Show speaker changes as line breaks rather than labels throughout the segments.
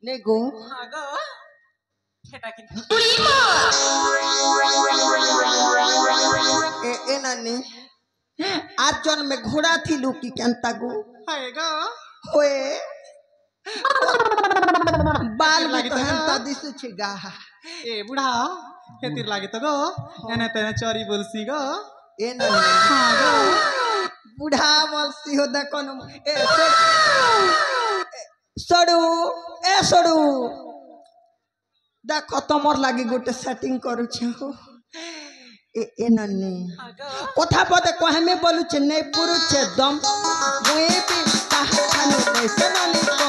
নেগো
আগো সেটা কিন্তু
ए नानी आज जन में घोड़ा थी लुकी केंता गो
हायगो
होए बाल भी तो हेंता दिसु छे गा
ए बुढ़ा हेतिर लागे तो गो एने तेने चोरी बोलसी गो
ए नानी
हागो
बुढ़ा बोलसी हो देखो न ए सडू ए सडू देखो तमर लागी गोटे सेटिंग करू छे हो ए नानी कथा पदे कहमे बोलु छे नै पुरु छे दम मुई भी कहा खानु नै से नानी को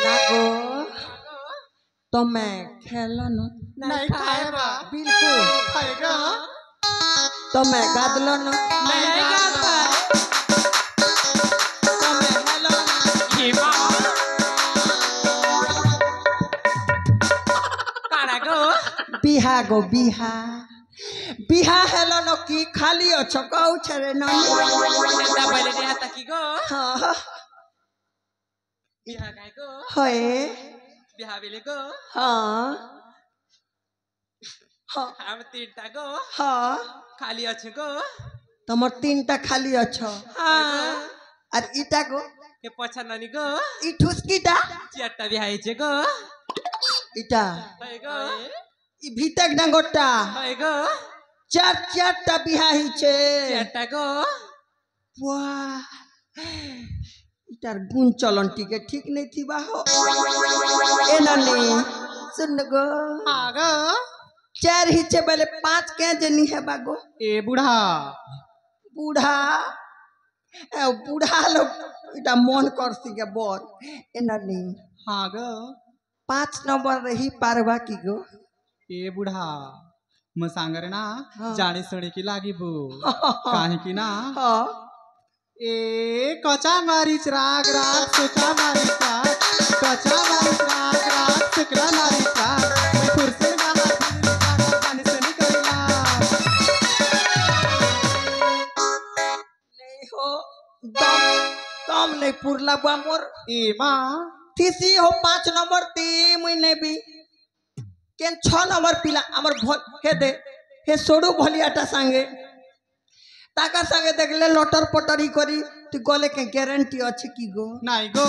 नागो तमे खेलो न
नहीं खाएगा
बिल्कुल
खाएगा
तमे गादलो न
नहीं गाता
तमे हेलो
ये बा काना गो
बिहा गो बिहा बिहा हेलो न की खाली अछ कहू छरे न
सेंदा पहले नहीं आता की गो
हां
बिहा गाय गो
होए
बिहा बेले गो
हां हां
हम तीनटा गो
हां
खाली अच्छे गो
तमर तीनटा खाली अछ
हाँ
और इटा गो
ये पछा नानी गो
इ ठुसकीटा
चारटा बिहा छे गो
इटा
हाय गो
इ भीतक डंगोटा
हाय गो
चारटा बिहा ही छे
चारटा गो
वाह इटार गुण चलन टिके ठीक नहीं थी बाहो ए नानी सुन गो
हाँ गो
चार ही छे बेले पांच के जनी है बागो
ए बुढ़ा
बूढ़ा ए बूढ़ा लोग इटा मन करसी के बर ए नानी
हाँ गो
5 नंबर रही पारवा की गो
ए बुढ़ा म सांगरे ना
हाँ।
जानी सुनी की लागी बो काहे की ना
हां
ए कचा मारिच राग राग सुखा मारिच राग कचा मारिच राग राग सुखला मारिच राग फुरसे गाना जानी सुनी करिला
नहीं हो दम नहीं पुरला बा मोर
ए माँ
तीसी हो 5 नंबर ती महीने भी केन 6 नंबर पिला हमर हे दे हे सोडू भलियाटा संगे ताका संगे देखले लटर पटरी करी तू गले के गारंटी अछि की गो
नहीं गो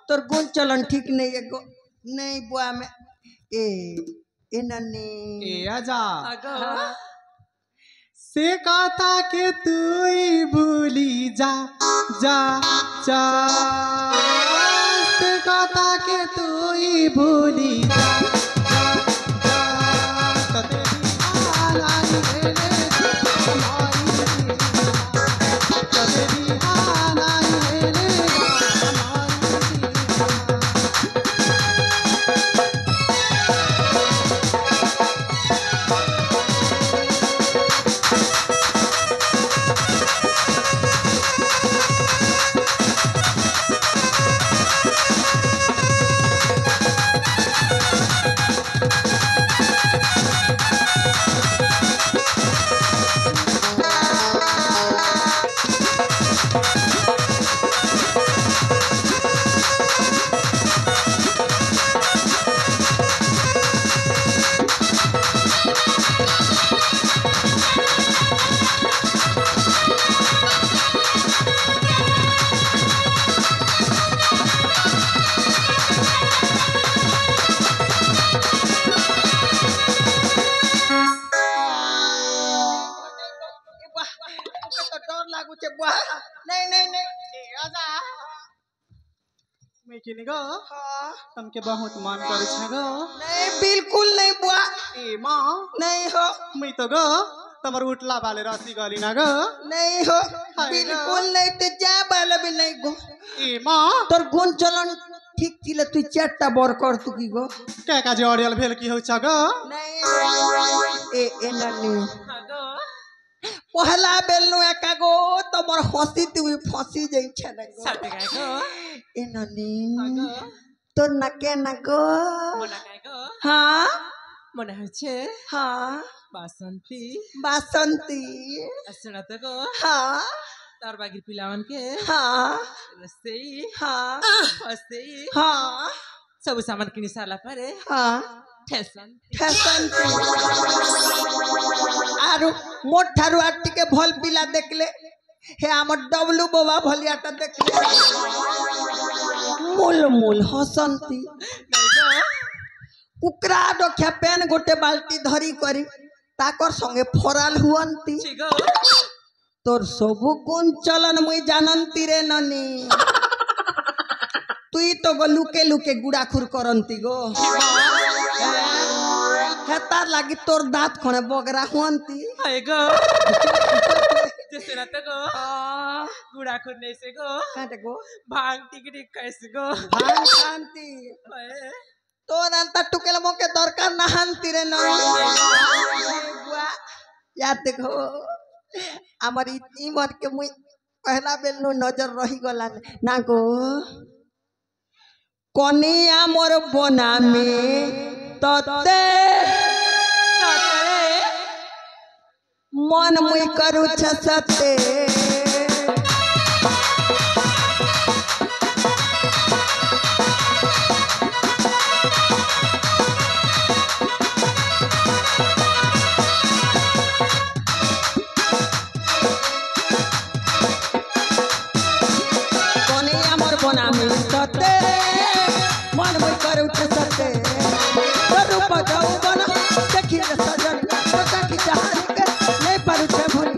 तोर गुण चलन ठीक नहीं है गो नहीं बुआ में ए नन्नी
ए आजा
आगो
से कहता के तू ही भूली जा जा जा से कहता के तू ही भूली जा जा जा तो तेरी आनाई मेरे हमारी तो तेरी आनाई मेरे
नहीं नहीं नहीं
आजा मैं किने गो तुमके बहुत मान करे छ गो
नहीं बिल्कुल नहीं बुआ
ए माँ
नहीं हो
मैं तो गो तमर उठला वाले राशि गली ना गो
नहीं हो बिल्कुल नहीं तो जा वाला भी नहीं गो
ए माँ
तोर गुण चलन ठीक थिले तू चारटा बर कर तू की गो
क्या काजे ऑडियल भेल की हो छ गो
नहीं ए नन्नी पहला बेलनु एका गो तमर हंसी तू फंसी जाई छ न गो
सट गए गो
ए नन्नी तो नके न गो
मोना काय गो
हाँ
मोना होचे
हाँ
बासंती
बासंती
असुना तो गो
हाँ
तार बागी पिलावन के
हाँ
रस्ते
हाँ
हस्ते
हाँ
सब सामान किनी साला परे
हाँ
ठेसन
फैशन आरु मोठारु आटी के भल पिला देखले हे आमर डब्लू बाबा भलियाटा देखले मूल मूल हसंती कुकरा डख्या पेन गोटे बाल्टी धरी करी ताकर संगे फराल हुअंती
चिगो
तोर सबु कोन चलन मुई जानंती रे ननी तुई तो गो लुके लुके गुड़ाखुर करंती गो हेतार लागी तोर दांत खणे बगरा हुअंती
हाय गो जैसे ना तो गो गुड़ा खुरने से गो
काटे गो
भांग टिक टिक कैसे गो
भांग शांति
ओए
तोर अंता टुकेल मोके दरकार ना हांती रे ननी बुआ याद देखो আমার ইমরকে মুই পহলা বেলনু নজর রহি গলা না গো কনিয়া মোর বনামে ততে মন মুই করু ছসতে मन मुई कर उठ सते रूप जौवन देखी सजन सखी जहानी के नहीं पर उठे भूल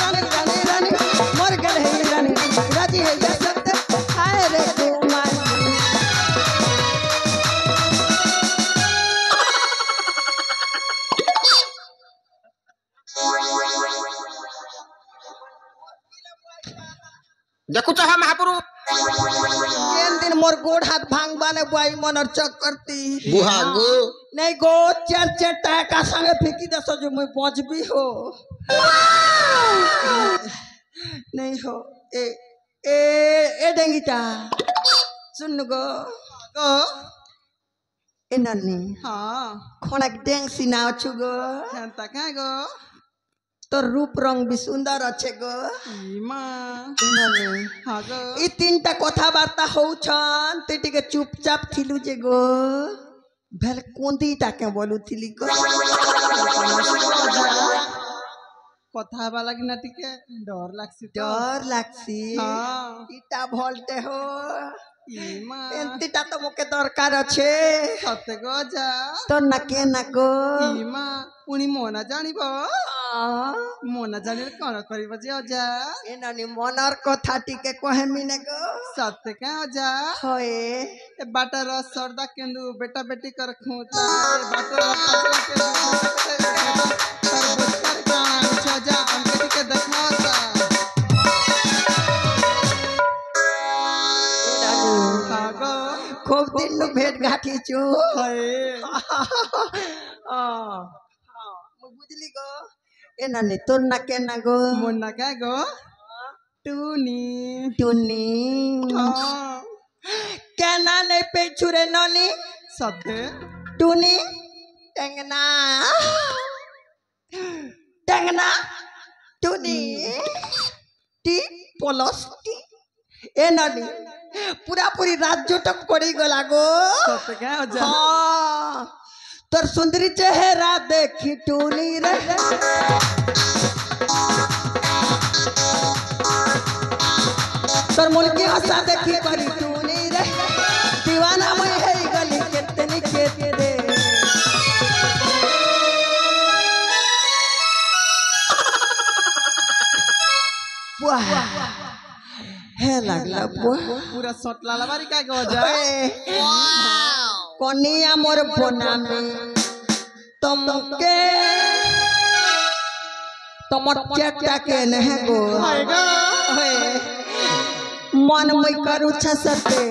रानी रानी रानी मर गल है रानी राजी है ये सत्य हाय रे कुमार
देखु चाह महापुरु
केन दिन मोर गोड़ हाथ भांगबाने बुआई मनर चक करती
बुहागो
नहीं गो चार चार टाका संगे फेंकी दसो जो मैं बचबी हो नहीं हो ए ए ए डेंगीटा सुन गो
गो
ए नन्नी
हाँ
खोना डेंग सिनाओ छु गो
जानता क्या गो
तो रूप रंग भी सुंदर अच्छे गो
इमा
ए नन्नी
हाँ गो
ई तीनटा कथाबार्ता होउछन तेटिके चुपचाप थिलु जे गो भेल कोंदीटा के बोलु थिली गो
কথা হবা লাগি না টিকে ডর লাগছি তো
डर लागसी
हाँ
इटा भोल्टे हो
इमा
एंतिटा तो मोके दरकार अच्छे
সতে গো যা
तो नके नको
ইমা উনি মনা জানিব মনা জানিলে কোন করিব যে অজা
ए ननी मनर कथा टिके कहे मिने गो
সতে কে অজা
होए
ए बाटर सरदा केंदु बेटा बेटी कर खूता ए बाटर पसला केंदु तर बुझकर गाना छजा हमके टिके देखाता हाँ गो
खूब दिन नु भेट घाटी छु
हाय
बुझली गो ए ननी तोर नके ना गो
मोना क्या गो टूनी
टुनी
हाँ
केना नहीं पे छुरे ननी
सते
टुनी टेंगना टेंगना टुनी टी पोलस टी ए ननी पूरा पूरी राज्य तक पड़ी गला गो
सते क्या अजा
हाँ तोर सुंदरी चेहरा देखी टूनी रे तोर मुल्की हंसा देखी करी टूनी रे दीवाना मैं है गली कितनी के रे वाह है लगला वाह
पूरा सटला लबारी क्या गो अजा
कनिया मोर बनामे तुमके तमर चेटा के नह गो
हाय गो
मन मुई करू छसते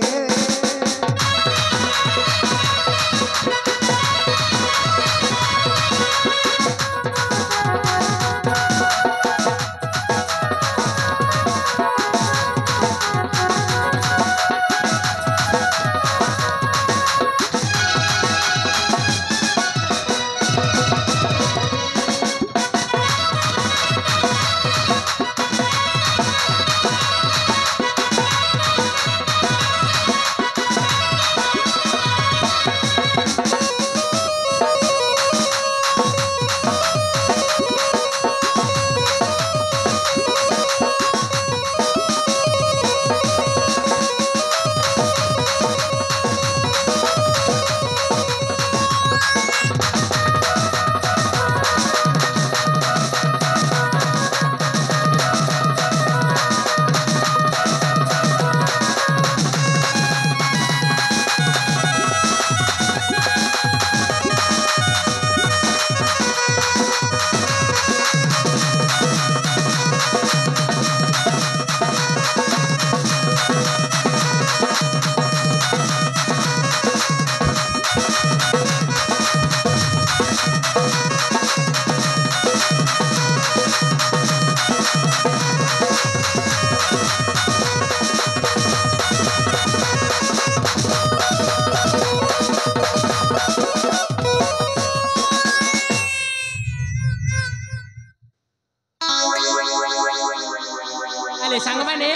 আরে সাঙ্গ মানে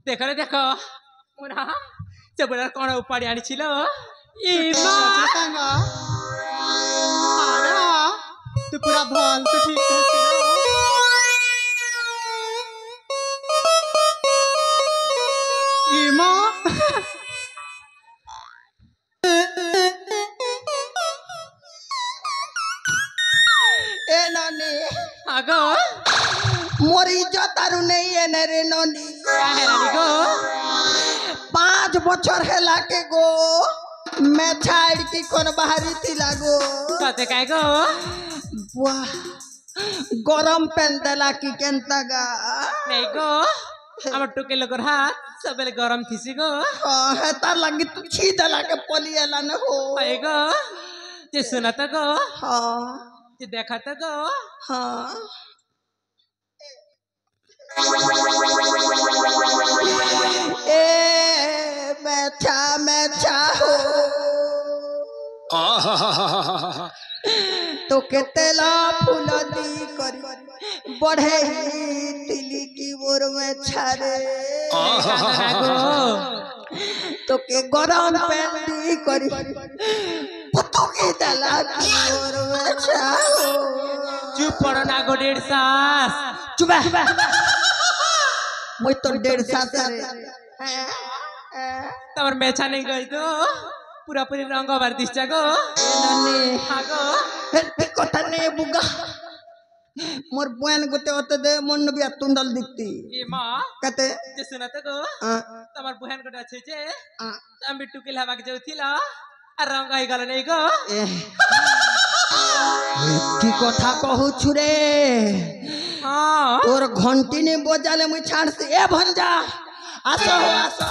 দেখো রে দেখো মুনা সেবুলার কোন উপাড়ি আনিছিল ইমা সাঙ্গ আরে তু পুরা ভাল তো ঠিক ছিল ইমা
এ ননি
আগো
মোর ইজ্জত আর নেই এনে রে ননি
কাহেরানি গো
5 বছর হেলা के गो मैं छाड़ की कोन बाहरी थी लागो
কতে কাই গো
वाह गरम पेन देला की केनता गा
নেই গো আমার টুকে লোকর হাত সবেলে গরম থিসি গো
है तार लगी तू छी देला के पलिएला न हो
হয় গো যে শোনা তো গো
हाँ
যে দেখা তো গো
हाँ ए मैठा हो तो केतेला फूल दी करी बढ़े ही तिली की बोर में छारे तो के गरम पेंदी करी पतो के दला की बोर में छाओ
চুপ পড়ো না গো ডেढ़ শ্বাস
चुप মই তো 1.5 साल
তোমার মেছা নেই গই তো পুরাপুরি রঙ আবার দিচ্ছা গো
नन्नी
আগো
কথা নেই বুগা मोर बहन गोटे होते दे मन भी तुंदल दिखती
এ মা
कहते
যে শোনা তো গো তোমার বহেন গোটা আছে যে আমি টুকিল হাবাকে যাউছিল আর রঙ হয়ে গেল নেই গো
की कथा कहू छुरे
হ্যাঁ
तोर घंटी ने बजाले मुई छाड़ से ए भंजा आसो हो आसो